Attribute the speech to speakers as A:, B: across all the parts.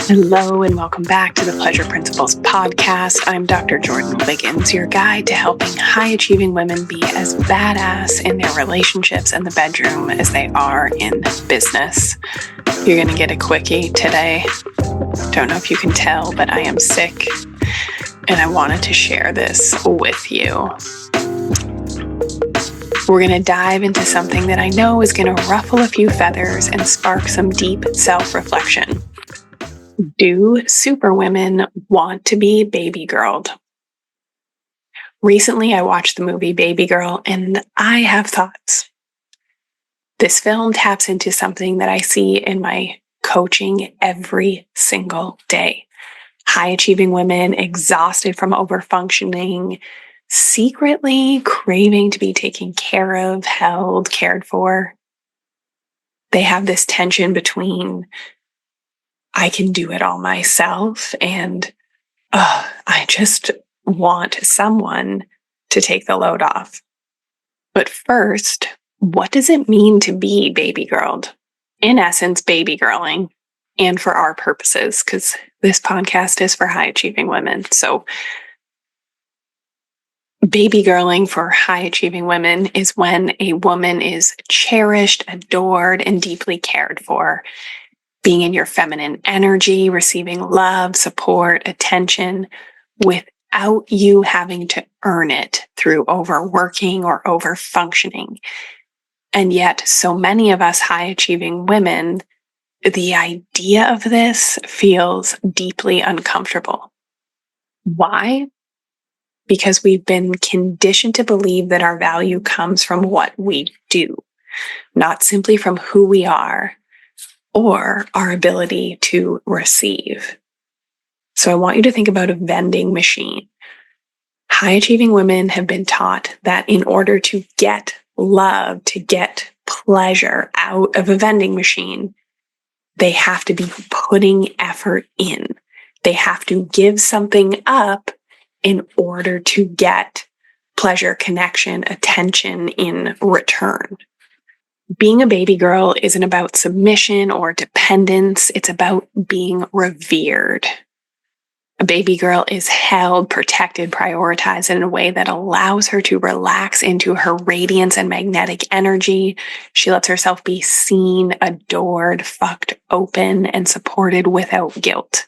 A: Hello and welcome back to the Pleasure Principles podcast. I'm Dr. Jordin Wiggins, your guide to helping high-achieving women be as badass in their relationships and the bedroom as they are in business. You're going to get a quickie today. Don't know if you can tell, but I am sick and I wanted to share this with you. We're going to dive into something that I know is going to ruffle a few feathers and spark some deep self-reflection. Do superwomen want to be baby girled? Recently, I watched the movie Baby Girl, and I have thoughts. This film taps into something that I see in my coaching every single day. High-achieving women, exhausted from overfunctioning, secretly craving to be taken care of, held, cared for. They have this tension between I can do it all myself, and I just want someone to take the load off. But first, what does it mean to be baby girled? In essence, baby girling, and for our purposes, because this podcast is for high achieving women. So baby girling for high achieving women is when a woman is cherished, adored, and deeply cared for. Being in your feminine energy, receiving love, support, attention without you having to earn it through overworking or overfunctioning. And yet, so many of us high achieving women, the idea of this feels deeply uncomfortable. Why? Because we've been conditioned to believe that our value comes from what we do, not simply from who we are or our ability to receive. So I want you to think about a vending machine. High-achieving women have been taught that in order to get love, to get pleasure out of a vending machine, they have to be putting effort in. They have to give something up in order to get pleasure, connection, attention in return. Being a baby girl isn't about submission or dependence. It's about being revered. A baby girl is held, protected, prioritized in a way that allows her to relax into her radiance and magnetic energy. She lets herself be seen, adored, fucked open, and supported without guilt.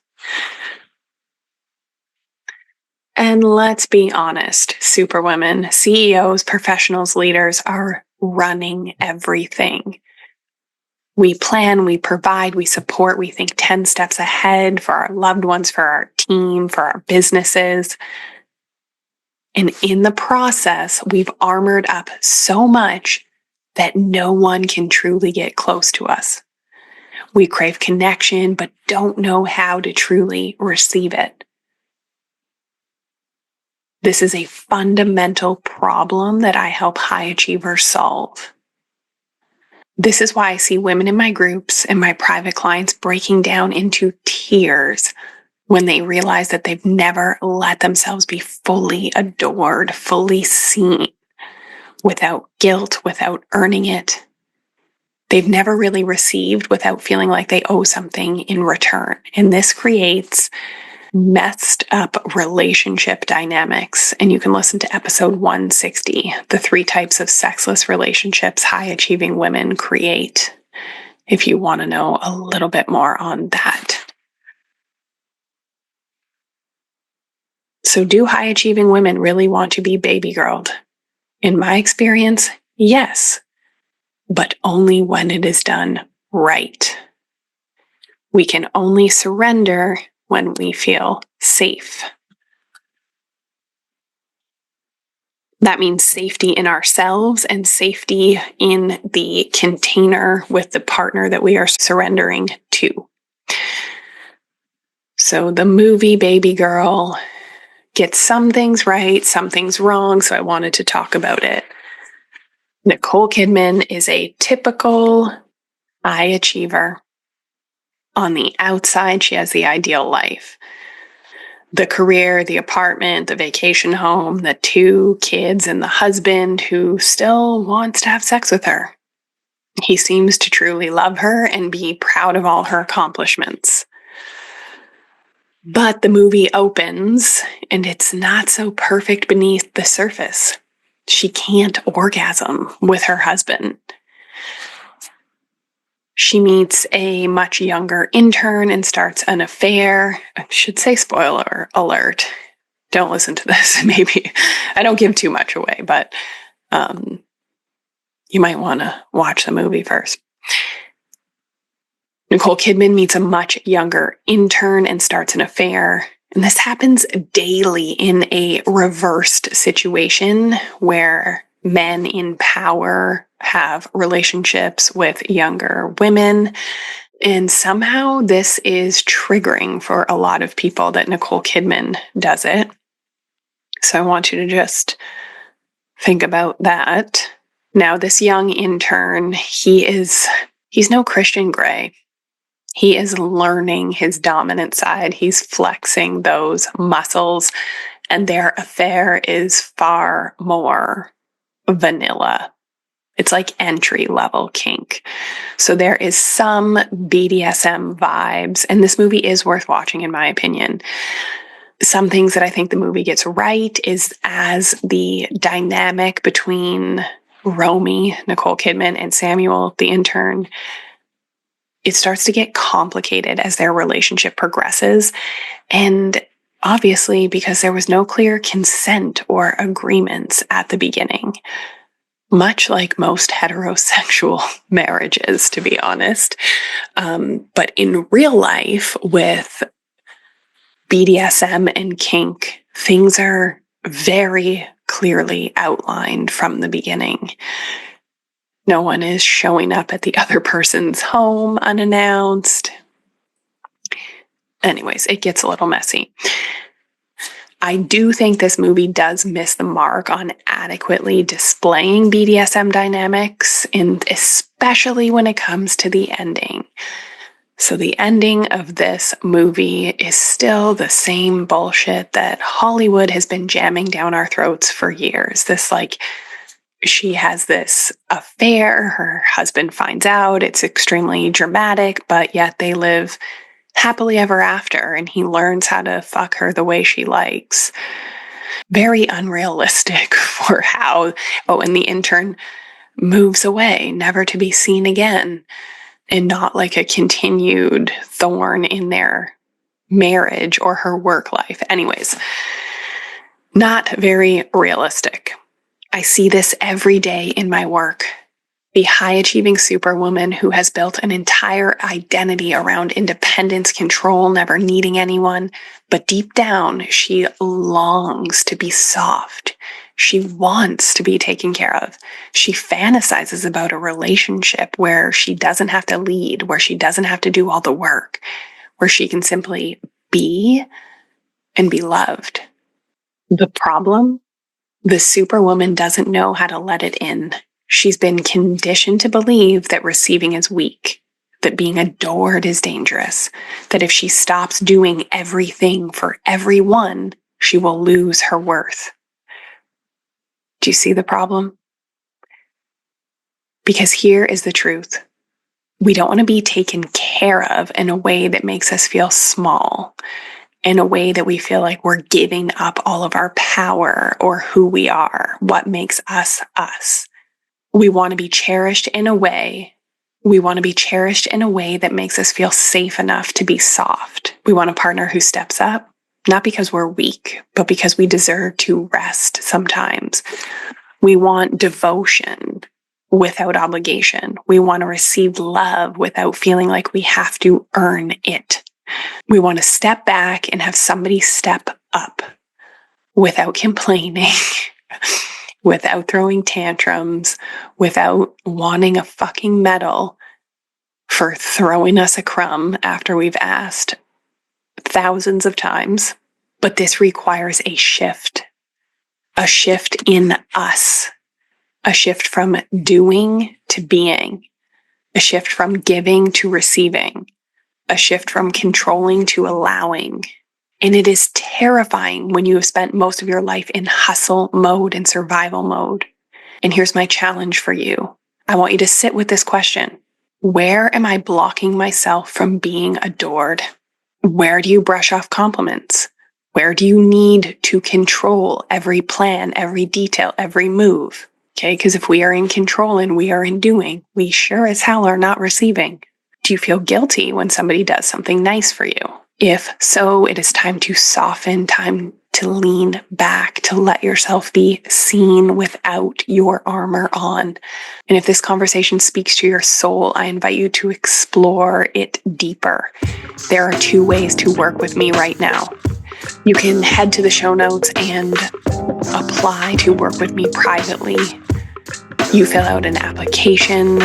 A: And let's be honest, superwomen, CEOs, professionals, leaders are running everything. We plan, we provide, we support, we think 10 steps ahead for our loved ones, for our team, for our businesses. And in the process, we've armored up so much that no one can truly get close to us. We crave connection, but don't know how to truly receive it. This is a fundamental problem that I help high achievers solve. This is why I see women in my groups and my private clients breaking down into tears when they realize that they've never let themselves be fully adored, fully seen, without guilt, without earning it. They've never really received without feeling like they owe something in return. And this creates messed up relationship dynamics. And you can listen to episode 160, the 3 types of sexless relationships high achieving women create, if you want to know a little bit more on that. So do high achieving women really want to be baby girled? In my experience, yes, but only when it is done right. We can only surrender when we feel safe. That means safety in ourselves and safety in the container with the partner that we are surrendering to. So the movie Baby Girl gets some things right, some things wrong, so I wanted to talk about it. Nicole Kidman is a typical high achiever. On the outside, she has the ideal life. The career, the apartment, the vacation home, the 2 kids, and the husband who still wants to have sex with her. He seems to truly love her and be proud of all her accomplishments. But the movie opens and it's not so perfect beneath the surface. She can't orgasm with her husband. She meets a much younger intern and starts an affair. I should say spoiler alert. Don't listen to this. Maybe I don't give too much away, but you might want to watch the movie first. Nicole Kidman meets a much younger intern and starts an affair. And this happens daily in a reversed situation where men in power have relationships with younger women. And somehow this is triggering for a lot of people that Nicole Kidman does it. So I want you to just think about that. Now, this young intern, he's no Christian Grey. He is learning his dominant side. He's flexing those muscles, and their affair is far more vanilla. It's like entry level kink. So there is some BDSM vibes, and this movie is worth watching, in my opinion. Some things that I think the movie gets right is as the dynamic between Romy, Nicole Kidman, and Samuel, the intern, it starts to get complicated as their relationship progresses. And obviously, because there was no clear consent or agreements at the beginning, much like most heterosexual marriages, to be honest. But in real life, with BDSM and kink, things are very clearly outlined from the beginning. No one is showing up at the other person's home unannounced. Anyways, it gets a little messy. I do think this movie does miss the mark on adequately displaying BDSM dynamics, and especially when it comes to the ending. So the ending of this movie is still the same bullshit that Hollywood has been jamming down our throats for years. This, like, she has this affair, her husband finds out, it's extremely dramatic, but yet they live happily ever after, and he learns how to fuck her the way she likes. Very unrealistic for how, and the intern moves away, never to be seen again, and not like a continued thorn in their marriage or her work life. Anyways, not very realistic. I see this every day in my work. The high-achieving superwoman who has built an entire identity around independence, control, never needing anyone, but deep down, she longs to be soft. She wants to be taken care of. She fantasizes about a relationship where she doesn't have to lead, where she doesn't have to do all the work, where she can simply be and be loved. The problem? The superwoman doesn't know how to let it in. She's been conditioned to believe that receiving is weak, that being adored is dangerous, that if she stops doing everything for everyone, she will lose her worth. Do you see the problem? Because here is the truth. We don't want to be taken care of in a way that makes us feel small, in a way that we feel like we're giving up all of our power or who we are, what makes us us. We want to be cherished in a way. We want to be cherished in a way that makes us feel safe enough to be soft. We want a partner who steps up, not because we're weak, but because we deserve to rest sometimes. We want devotion without obligation. We want to receive love without feeling like we have to earn it. We want to step back and have somebody step up without complaining, without throwing tantrums, without wanting a fucking medal for throwing us a crumb after we've asked thousands of times. But this requires a shift in us, a shift from doing to being, a shift from giving to receiving, a shift from controlling to allowing. And it is terrifying when you have spent most of your life in hustle mode and survival mode. And here's my challenge for you. I want you to sit with this question. Where am I blocking myself from being adored? Where do you brush off compliments? Where do you need to control every plan, every detail, every move? Okay, because if we are in control and we are in doing, we sure as hell are not receiving. Do you feel guilty when somebody does something nice for you? If so, it is time to soften, time to lean back, to let yourself be seen without your armor on. And if this conversation speaks to your soul, I invite you to explore it deeper. There are 2 ways to work with me right now. You can head to the show notes and apply to work with me privately. You fill out an application.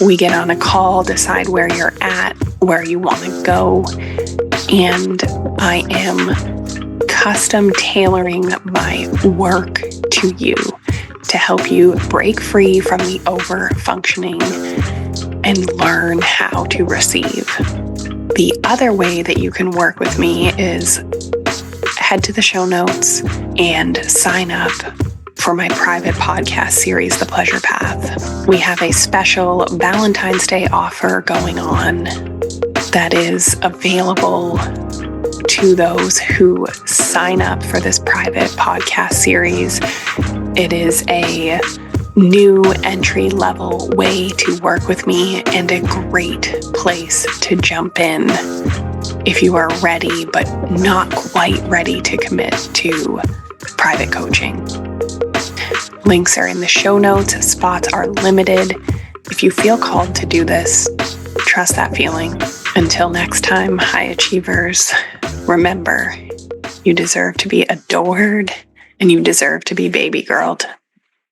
A: We get on a call, decide where you're at, where you want to go. And I am custom tailoring my work to you to help you break free from the over-functioning and learn how to receive. The other way that you can work with me is head to the show notes and sign up for my private podcast series, The Pleasure Path. We have a special Valentine's Day offer going on that is available to those who sign up for this private podcast series. It is a new entry-level way to work with me and a great place to jump in if you are ready but not quite ready to commit to private coaching. Links are in the show notes. Spots are limited. If you feel called to do this, trust that feeling. Until next time, high achievers, remember, you deserve to be adored and you deserve to be baby girled.